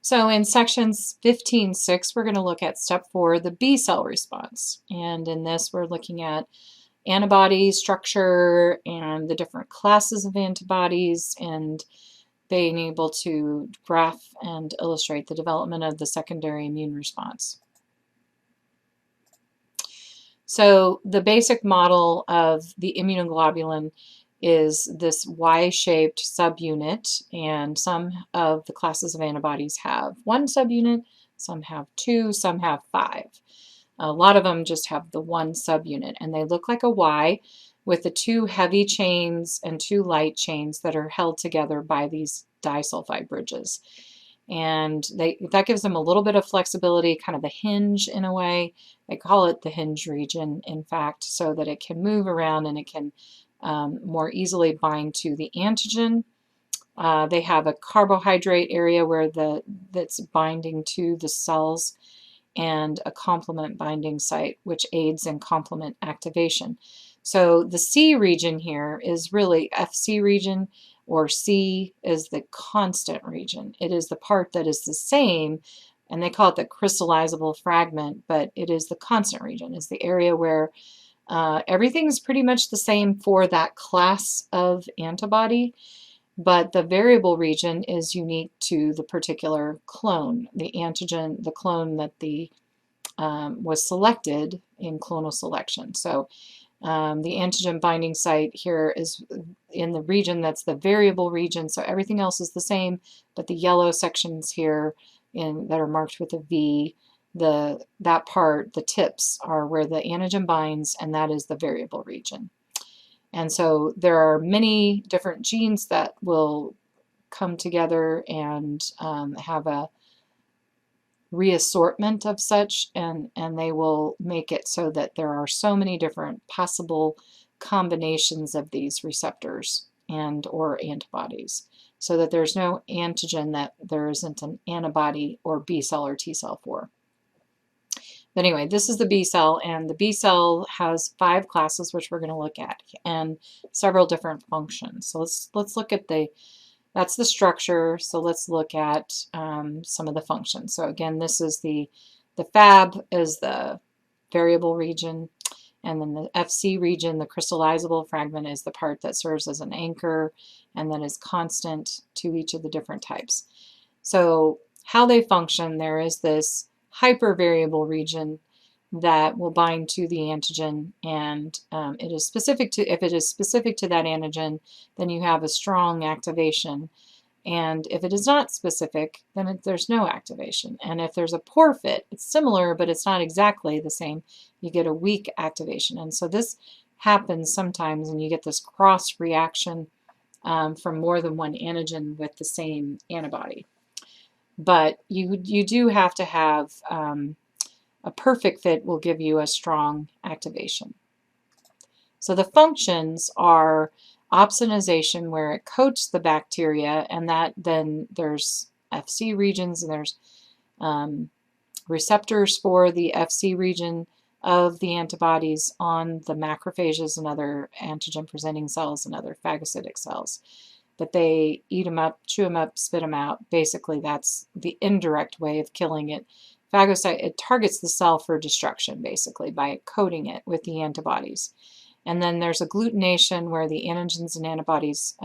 So in sections 15.6, we're going to look at step 4, the B cell response. And in this, we're looking at antibody structure and the different classes of antibodies and being able to graph and illustrate the development of the secondary immune response. So the basic model of the immunoglobulin is this Y-shaped subunit, and some of the classes of antibodies have one subunit, some have two, some have five. A lot of them just have the one subunit, and they look like a Y with the two heavy chains and two light chains that are held together by these disulfide bridges. And that gives them a little bit of flexibility, kind of a hinge in a way. They call it the hinge region, in fact, so that it can move around and it can more easily bind to the antigen. They have a carbohydrate area where that's binding to the cells, and a complement binding site, which aids in complement activation. So the C region here is really Fc region, or C is the constant region. It is the part that is the same, and they call it the crystallizable fragment, but it is the constant region. It's the area where everything is pretty much the same for that class of antibody, but the variable region is unique to the particular clone, the antigen, the clone that was selected in clonal selection. So the antigen binding site here is in the region that's the variable region, so everything else is the same, but the yellow sections here that are marked with a V, that part, the tips, are where the antigen binds, and that is the variable region. And so there are many different genes that will come together and have a reassortment of such, and they will make it so that there are so many different possible combinations of these receptors and or antibodies, so that there's no antigen that there isn't an antibody or B cell or T cell for. But anyway, this is the B cell, and the B cell has 5 classes, which we're going to look at, and several different functions. So let's look at that's the structure. So let's look at some of the functions. So again, this is the Fab is the variable region, and then the Fc region, the crystallizable fragment, is the part that serves as an anchor and that is constant to each of the different types. So how they function, there is this hypervariable region that will bind to the antigen, and it is specific to, if it is specific to that antigen, then you have a strong activation, and if it is not specific, then there's no activation. And if there's a poor fit, it's similar but it's not exactly the same, you get a weak activation. And so this happens sometimes, and you get this cross reaction from more than one antigen with the same antibody. But you do have to have a perfect fit will give you a strong activation. So the functions are opsonization, where it coats the bacteria, and that then there's Fc regions, and there's receptors for the Fc region of the antibodies on the macrophages and other antigen-presenting cells and other phagocytic cells. But they eat them up, chew them up, spit them out. Basically, that's the indirect way of killing it. Phagocyte, it targets the cell for destruction, basically, by coating it with the antibodies. And then there's agglutination, where the antigens and antibodies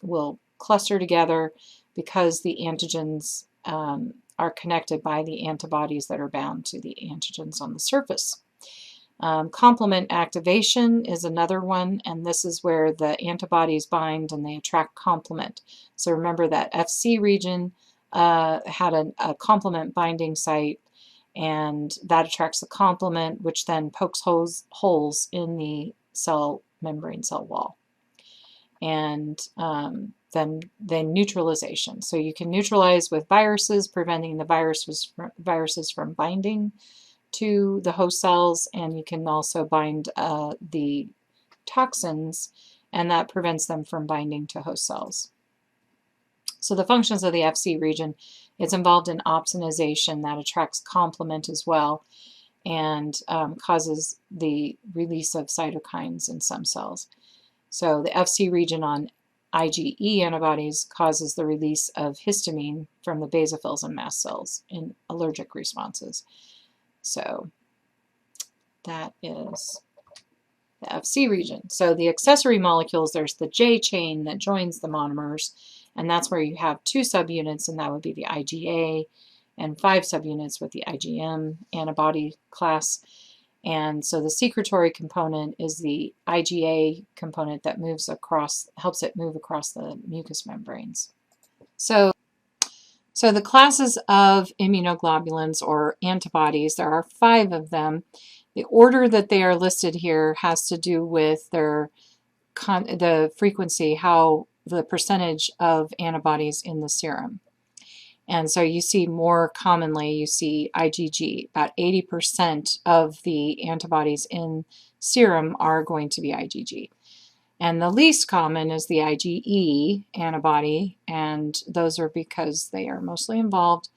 will cluster together because the antigens are connected by the antibodies that are bound to the antigens on the surface. Complement activation is another one, and this is where the antibodies bind and they attract complement. So remember that Fc region had a complement binding site, and that attracts the complement, which then pokes holes in the cell membrane, cell wall. And then neutralization. So you can neutralize with viruses, preventing the viruses from binding to the host cells, and you can also bind the toxins, and that prevents them from binding to host cells. So the functions of the Fc region, it's involved in opsonization that attracts complement as well, and causes the release of cytokines in some cells. So the Fc region on IgE antibodies causes the release of histamine from the basophils and mast cells in allergic responses. So that is the Fc region. So the accessory molecules, there's the J chain that joins the monomers, and that's where you have 2 subunits, and that would be the IgA, and 5 subunits with the IgM antibody class. And so the secretory component is the IgA component that moves across, helps it move across the mucous membranes. So the classes of immunoglobulins or antibodies, there are 5 of them. The order that they are listed here has to do with the frequency, how the percentage of antibodies in the serum. And so you see more commonly, you see IgG. About 80% of the antibodies in serum are going to be IgG. And the least common is the IgE antibody, and those are because they are mostly involved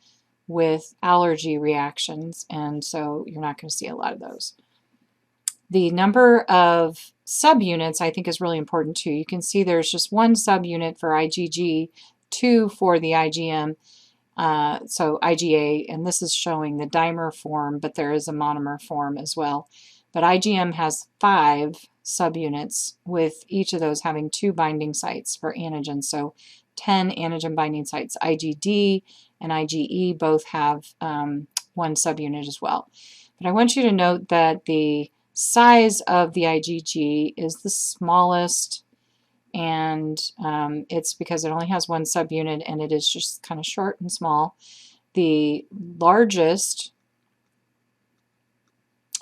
with allergy reactions, and so you're not going to see a lot of those. The number of subunits I think is really important too. You can see there's just 1 subunit for IgG, 2 for the IgM, so IgA, and this is showing the dimer form, but there is a monomer form as well. But IgM has 5 subunits, with each of those having 2 binding sites for antigens, so 10 antigen binding sites. IgD and IgE both have 1 subunit as well. But I want you to note that the size of the IgG is the smallest, and it's because it only has 1 subunit and it is just kind of short and small. The largest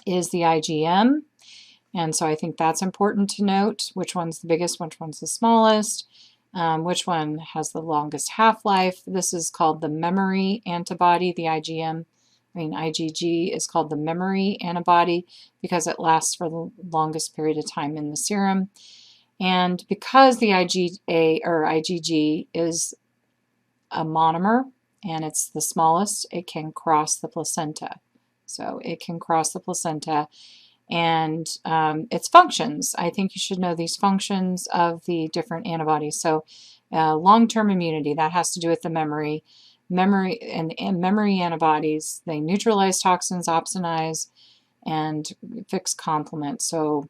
is the IgM, and so I think that's important to note. Which one's the biggest, which one's the smallest, which one has the longest half-life. This is called the memory antibody. The IgG is called the memory antibody because it lasts for the longest period of time in the serum. And because the IgA or IgG is a monomer and it's the smallest, it can cross the placenta. So it can cross the placenta, and its functions. I think you should know these functions of the different antibodies. So long-term immunity, that has to do with the memory. Memory antibodies, they neutralize toxins, opsonize, and fix complement. So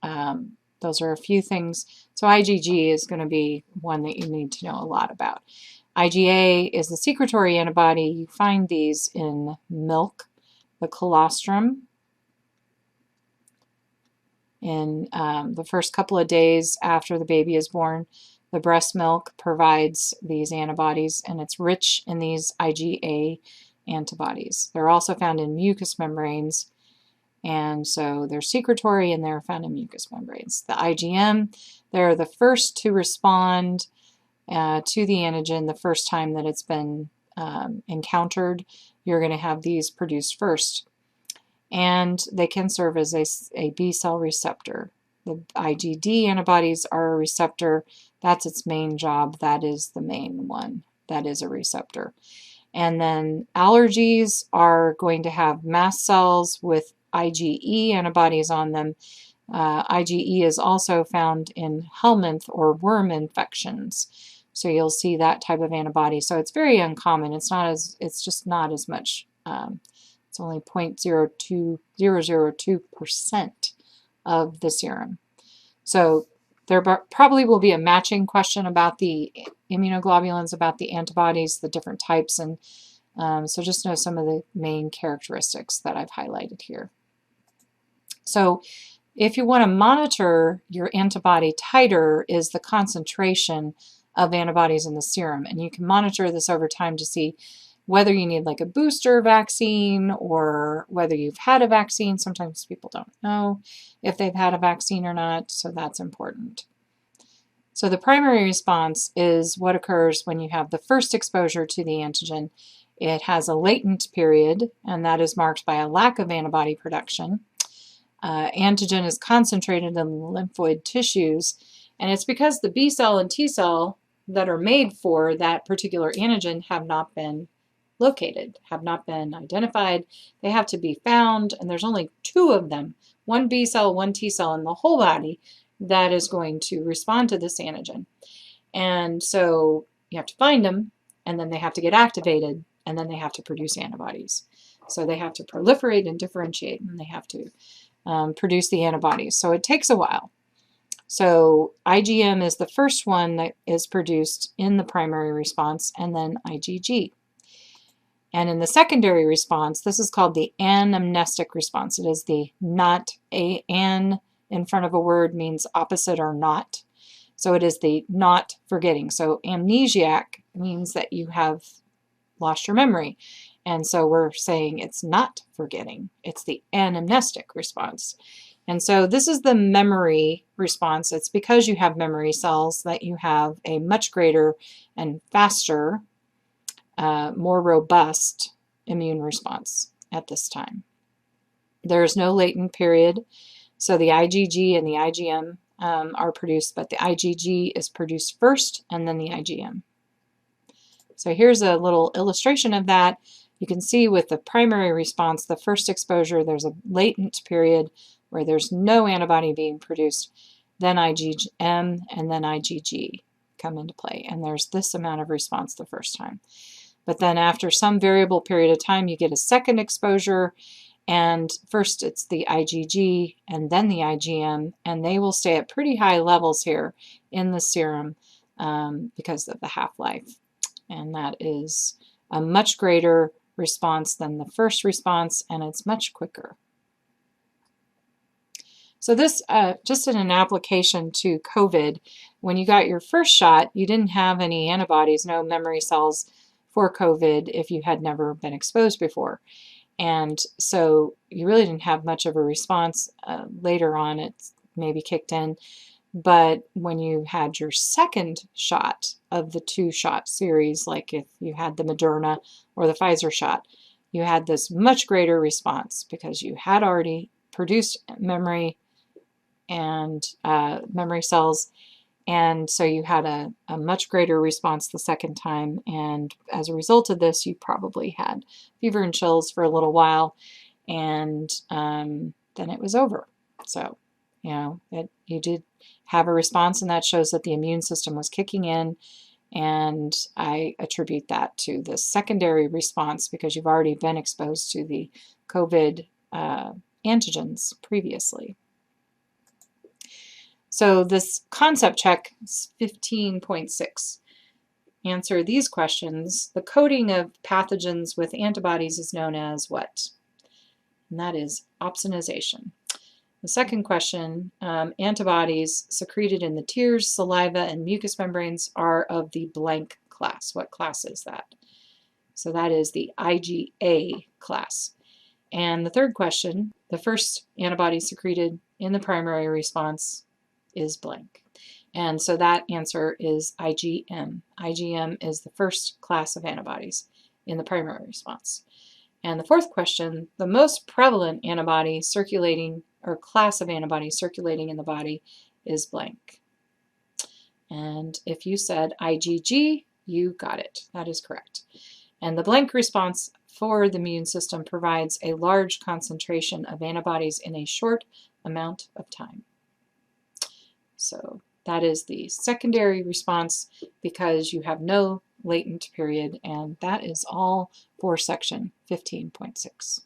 those are a few things. So IgG is going to be one that you need to know a lot about. IgA is the secretory antibody. You find these in milk, the colostrum. In the first couple of days after the baby is born, the breast milk provides these antibodies, and it's rich in these IgA antibodies. They're also found in mucous membranes, and so they're secretory and they're found in mucous membranes. The IgM, they're the first to respond to the antigen the first time that it's been encountered. You're going to have these produced first, and they can serve as a B cell receptor. The IgD antibodies are a receptor. That's its main job. That is the main one. That is a receptor. And then allergies are going to have mast cells with IgE antibodies on them. IgE is also found in helminth or worm infections. So you'll see that type of antibody. So it's very uncommon. It's just not as much. It's only 0.002% of the serum. So there probably will be a matching question about the immunoglobulins, about the antibodies, the different types, and so just know some of the main characteristics that I've highlighted here. So if you want to monitor your antibody titer, is the concentration of antibodies in the serum, and you can monitor this over time to see whether you need like a booster vaccine or whether you've had a vaccine. Sometimes people don't know if they've had a vaccine or not, so that's important. So the primary response is what occurs when you have the first exposure to the antigen. It has a latent period, and that is marked by a lack of antibody production. Antigen is concentrated in the lymphoid tissues, and it's because the B cell and T cell that are made for that particular antigen have not been located, have not been identified. They have to be found, and there's only 2 of them, 1 B cell, 1 T cell in the whole body that is going to respond to this antigen. And so you have to find them, and then they have to get activated, and then they have to produce antibodies. So they have to proliferate and differentiate, and they have to produce the antibodies. So it takes a while. So IgM is the first one that is produced in the primary response, and then IgG. And in the secondary response, this is called the anamnestic response. It is the not, a an in front of a word means opposite or not. So it is the not forgetting. So amnesiac means that you have lost your memory. And so we're saying it's not forgetting. It's the anamnestic response. And so this is the memory response. It's because you have memory cells that you have a much greater and faster, more robust immune response at this time. There is no latent period. So the IgG and the IgM are produced, but the IgG is produced first and then the IgM. So here's a little illustration of that. You can see with the primary response, the first exposure, there's a latent period where there's no antibody being produced. Then IgM and then IgG come into play. And there's this amount of response the first time. But then after some variable period of time, you get a second exposure. And first it's the IgG and then the IgM. And they will stay at pretty high levels here in the serum because of the half-life. And that is a much greater response than the first response, and it's much quicker. So this, just in an application to COVID, when you got your first shot, you didn't have any antibodies, no memory cells for COVID if you had never been exposed before. And so you really didn't have much of a response. Later on, it's maybe kicked in. But when you had your second shot of the two-shot series, like if you had the Moderna or the Pfizer shot, you had this much greater response because you had already produced memory and memory cells, and so you had a much greater response the second time. And as a result of this, you probably had fever and chills for a little while, and then it was over. So, you know, you did have a response, and that shows that the immune system was kicking in, and I attribute that to the secondary response because you've already been exposed to the COVID antigens previously. So this concept check is 15.6. Answer these questions. The coating of pathogens with antibodies is known as what? And that is opsonization. The second question, antibodies secreted in the tears, saliva, and mucous membranes are of the blank class. What class is that? So that is the IgA class. And the third question, the first antibody secreted in the primary response is blank. And so that answer is IgM. IgM is the first class of antibodies in the primary response. And the fourth question, the most prevalent antibody circulating or class of antibodies circulating in the body is blank. And if you said IgG, you got it. That is correct. And the blank response for the immune system provides a large concentration of antibodies in a short amount of time. So that is the secondary response because you have no latent period, and that is all for section 15.6.